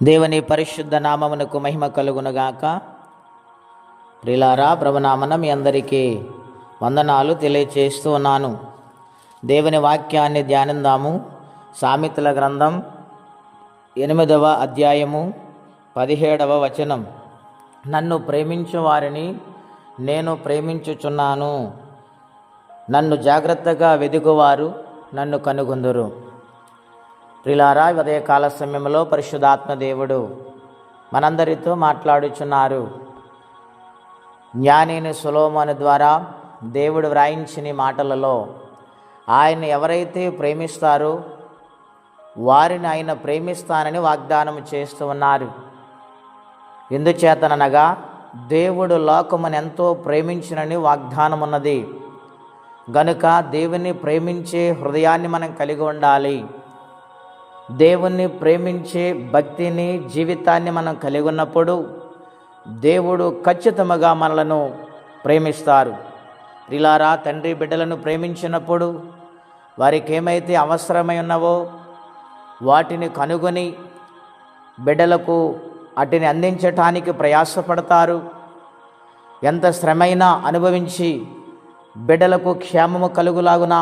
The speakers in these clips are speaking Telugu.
దేవుని పరిశుద్ధ నామమునకు మహిమ కలుగునుగాక. ప్రియులారా, ప్రభునామన మీ అందరికీ వందనాలు తెలియచేస్తూ ఉన్నాను. దేవుని వాక్యాన్ని ధ్యానిందాము. సామెతల గ్రంథం 8వ అధ్యాయము 17వ వచనం. నన్ను ప్రేమించు వారిని నేను ప్రేమించుచున్నాను, నన్ను జాగ్రత్తగా వెదుగువారు నన్ను కనుగొందురు. ప్రియులారా, ఉదయకాల సమయంలో పరిశుద్ధాత్మ దేవుడు మనందరితో మాట్లాడుచున్నారు. జ్ఞానిని సొలొమోను ద్వారా దేవుడు వ్రాయించిన మాటలలో ఆయన ఎవరైతే ప్రేమిస్తారో వారిని ఆయన ప్రేమిస్తానని వాగ్దానం చేస్తూ ఉన్నారు. ఎందుచేతననగా దేవుడు లోకమును ఎంతో ప్రేమించినని వాగ్దానం ఉన్నది. గనుక దేవుని ప్రేమించే హృదయాన్ని మనం కలిగి ఉండాలి. దేవుణ్ణి ప్రేమించే భక్తిని, జీవితాన్ని మనం కలిగి ఉన్నప్పుడు దేవుడు ఖచ్చితంగా మనలను ప్రేమిస్తారు. ప్రియులారా, తండ్రి బిడ్డలను ప్రేమించినప్పుడు వారికి ఏమైతే అవసరమై ఉన్నవో వాటిని కనుగొని బిడ్డలకు వాటిని అందించటానికి ప్రయాసపడతారు. ఎంత శ్రమైనా అనుభవించి బిడ్డలకు క్షేమము కలుగులాగున,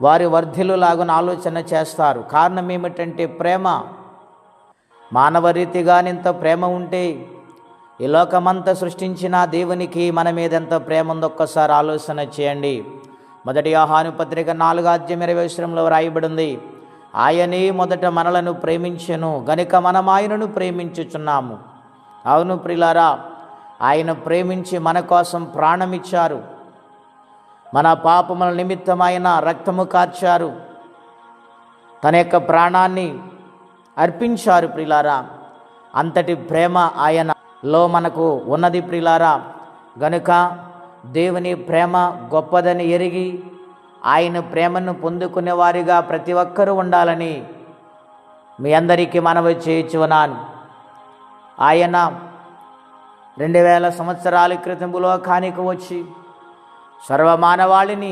వారి వర్ధిల్లులాగున ఆలోచన చేస్తారు. కారణం ఏమిటంటే ప్రేమ. మానవ రీతిగా ఇంత ప్రేమ ఉంటే ఈ లోకమంతా సృష్టించిన దేవునికి మన మీద ఎంత ప్రేమ ఉందో ఒక్కసారి ఆలోచన చేయండి. మొదటి యోహాను పత్రిక 4:20 రాయబడి ఉంది, ఆయనే మొదట మనలను ప్రేమించెను గనుక మనం ఆయనను ప్రేమించుచున్నాము. అవును ప్రియులారా, ఆయన ప్రేమించి మన కోసం ప్రాణమిచ్చారు. మన పాపముల నిమిత్తమైన రక్తము కార్చారు, తన యొక్క ప్రాణాన్ని అర్పించారు. ప్రియులారా, అంతటి ప్రేమ ఆయనలో మనకు ఉన్నది ప్రియులారా. గనుక దేవుని ప్రేమ గొప్పదని ఎరిగి ఆయన ప్రేమను పొందుకునే వారిగా ప్రతి ఒక్కరూ ఉండాలని మీ అందరికీ మనవి చేయుచున్నాను. ఆయన 2000 సంవత్సరాల క్రితం లోకానికి వచ్చి సర్వమానవాళిని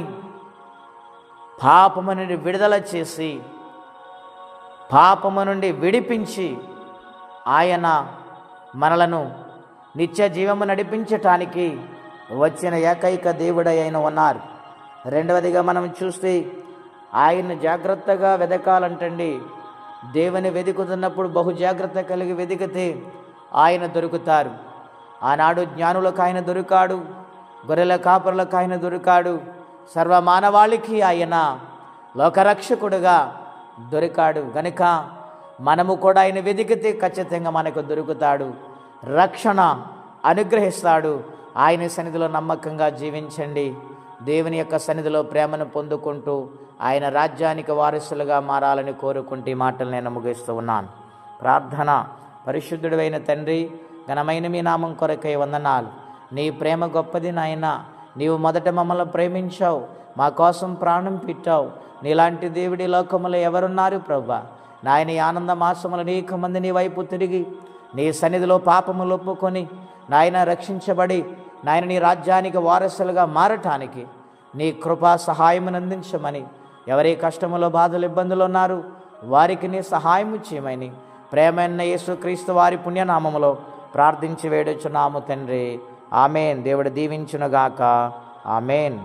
పాపము నుండి విడుదల చేసి పాపము నుండి విడిపించి ఆయన మనలను నిత్య జీవము నడిపించటానికి వచ్చిన ఏకైక దేవుడై ఆయన ఉన్నారు. రెండవదిగా మనం చూస్తే ఆయన్ని జాగ్రత్తగా వెదకాలంటండి. దేవుని వెతుకుతున్నప్పుడు బహు జాగ్రత్త కలిగి వెతికితే ఆయన దొరుకుతారు. ఆనాడు జ్ఞానులకు ఆయన దొరికాడు, గొర్రెల కాపరులకు ఆయన దొరికాడు, సర్వమానవాళికి ఆయన లోకరక్షకుడుగా దొరికాడు. గనుక మనము కూడా ఆయన వెతికితే ఖచ్చితంగా మనకు దొరుకుతాడు, రక్షణ అనుగ్రహిస్తాడు. ఆయన సన్నిధిలో నమ్మకంగా జీవించండి. దేవుని యొక్క సన్నిధిలో ప్రేమను పొందుకుంటూ ఆయన రాజ్యానికి వారసులుగా మారాలని కోరుకుంటే ఈ మాటలు నేను ముగిస్తూ ఉన్నాను. ప్రార్థన. పరిశుద్ధుడైన తండ్రి, ఘనమైన మీ నామం కొరకై వందనాలు. నీ ప్రేమ గొప్పది నాయన. నీవు మొదట మమ్మల్ని ప్రేమించావు, మా కోసం ప్రాణం పెట్టావు. నీలాంటి దేవుడి లోకములో ఎవరున్నారు ప్రభువా? నాయన, ఈ ఆనంద మాసములు అనేక మంది నీ వైపు తిరిగి నీ సన్నిధిలో పాపములు ఒప్పుకొని నాయన రక్షించబడి నాయన నీ రాజ్యానికి వారసులుగా మారటానికి నీ కృపా సహాయమును అందించమని, ఎవరి కష్టములో బాధలు ఇబ్బందులు ఉన్నారు వారికి నీ సహాయము చేయమని ప్రేమైన యేసుక్రీస్తు వారి పుణ్యనామములో ప్రార్థించి వేడుచున్నాము తండ్రి. ఆమెన్. దేవుడు దీవించునుగాక. ఆమెన్.